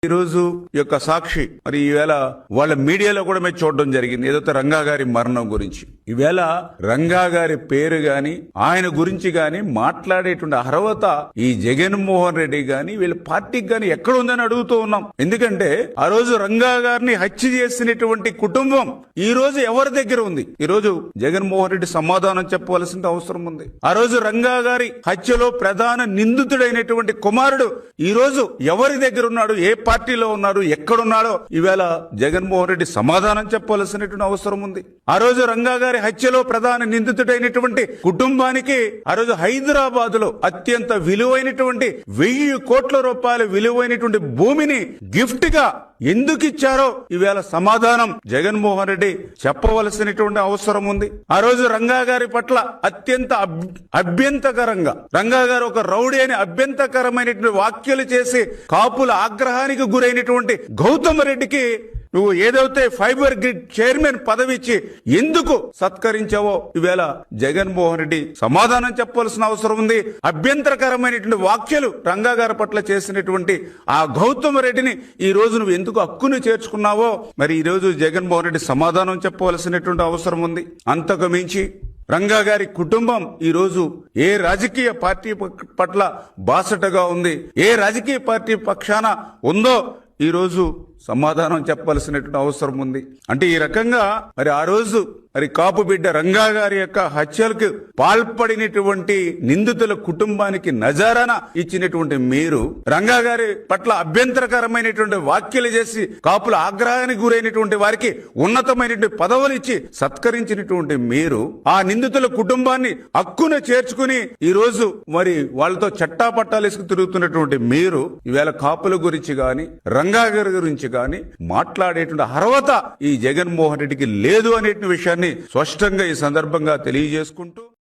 ఈ రోజు యొక్క సాక్షి మరి ఈవేళ వాళ్ళ మీడియాలో కూడా మేము చూడడం జరిగింది ఏదైతే రంగా గారి మరణం గురించి. ఈవేళ రంగా గారి పేరు గాని ఆయన గురించి గాని మాట్లాడేటువంటి అర్హత ఈ జగన్మోహన్ రెడ్డి గాని వీళ్ళ పార్టీకి గాని ఎక్కడ ఉందని అడుగుతూ ఉన్నాం. ఎందుకంటే ఆ రోజు రంగా గారిని హత్య చేసినటువంటి కుటుంబం ఈ రోజు ఎవరి దగ్గర ఉంది? ఈ రోజు జగన్మోహన్ రెడ్డి సమాధానం చెప్పవలసిన అవసరం ఉంది. ఆ రోజు రంగా గారి హత్యలో ప్రధాన నిందితుడైనటువంటి కుమారుడు ఈ రోజు ఎవరి దగ్గర ఉన్నాడు? ఏ పార్టీలో ఉన్నారు? ఎక్కడున్నాడో ఈవేళ జగన్మోహన్ రెడ్డి సమాధానం చెప్పవలసినటువంటి అవసరం ఉంది. ఆ రోజు రంగా గారి హత్యలో ప్రధాన నిందితుడైనటువంటి కుటుంబానికి ఆ రోజు హైదరాబాద్ లో అత్యంత విలువైనటువంటి 1000 కోట్ల రూపాయల విలువైనటువంటి భూమిని గిఫ్ట్ గా ఎందుకు ఇచ్చారో ఈవేళ సమాధానం జగన్మోహన్ రెడ్డి చెప్పవలసినటువంటి అవసరం ఉంది. ఆ రోజు రంగా గారి పట్ల అత్యంత అభ్యంతకరంగా రంగా గారు ఒక రౌడీ అని అభ్యంతకరమైనటువంటి వ్యాఖ్యలు చేసి కాపుల ఆగ్రహానికి గురైనటువంటి గౌతమ్ రెడ్డికి నువ్వు ఏదైతే ఫైబర్ గ్రిడ్ చైర్మన్ పదవి ఇచ్చి ఎందుకు సత్కరించావో ఈవేళ జగన్మోహన్ రెడ్డి సమాధానం చెప్పవలసిన అవసరం ఉంది. అభ్యంతరకరమైనటువంటి వ్యాఖ్యలు రంగా గారి పట్ల చేసినటువంటి ఆ గౌతమ్ రెడ్డిని ఈ రోజు నువ్వు ఎందుకు హక్కును చేర్చుకున్నావో మరి ఈ రోజు జగన్మోహన్ రెడ్డి సమాధానం చెప్పవలసినటువంటి అవసరం ఉంది. అంతకు మించి రంగా గారి కుటుంబం ఈ రోజు ఏ రాజకీయ పార్టీ పట్ల బాసటగా ఉంది, ఏ రాజకీయ పార్టీ పక్షాన ఉందో ఈ రోజు సమాధానం చెప్పవలసినటువంటి అవసరం ఉంది. అంటే ఈ రకంగా మరి ఆ రోజు మరి కాపు బిడ్డ రంగా గారి యొక్క హత్యలకు పాల్పడినటువంటి నిందితుల కుటుంబానికి నజారాన ఇచ్చినటువంటి మీరు రంగా గారి పట్ల అభ్యంతరకరమైనటువంటి వ్యాఖ్యలు చేసి కాపుల ఆగ్రహానికి గురైనటువంటి వారికి ఉన్నతమైనటువంటి పదవులు ఇచ్చి సత్కరించినటువంటి మీరు ఆ నిందితుల కుటుంబాన్ని హక్కున చేర్చుకుని ఈ రోజు మరి వాళ్ళతో చట్టాపట్టాలు వేసుకు తిరుగుతున్నటువంటి మీరు ఈవేళ కాపుల గురించి గాని రంగా గారి గురించి గాని మాట్లాడేటువంటి అర్హత ఈ జగన్మోహన్ రెడ్డికి లేదు అనే విషయాన్ని స్పష్టంగా ఈ సందర్భంగా తెలియజేసుకుంటూ